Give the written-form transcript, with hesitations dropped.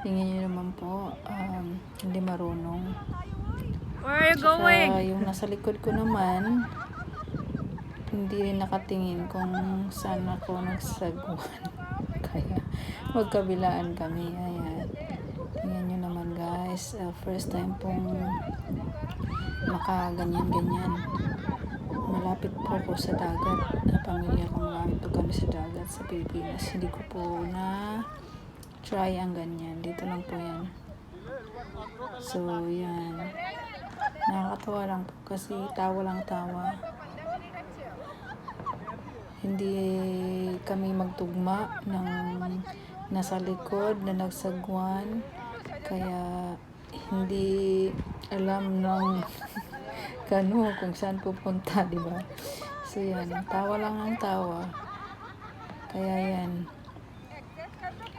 Tingnan nyo naman po, hindi marunong. Where are you going? Saka yung nasa likod ko naman, hindi rin nakatingin kung saan ako nagsagwan. Kaya magkabilaan kami. Ayan. Tingnan nyo naman guys, first time pong makaganyan-ganyan. Malapit po ako sa dagat. Pamilya ko, malapit po kami sa dagat sa Pilipinas. Hindi ko po na try ang ganyan. Dito lang po yan. So, yan. Nakakatawa lang po kasi tawa lang tawa. Hindi kami magtugma ng nasa likod na nagsagwan. Kaya hindi alam ng kung saan pupunta, di ba? So yan, tawa lang ang tawa. Kaya yan.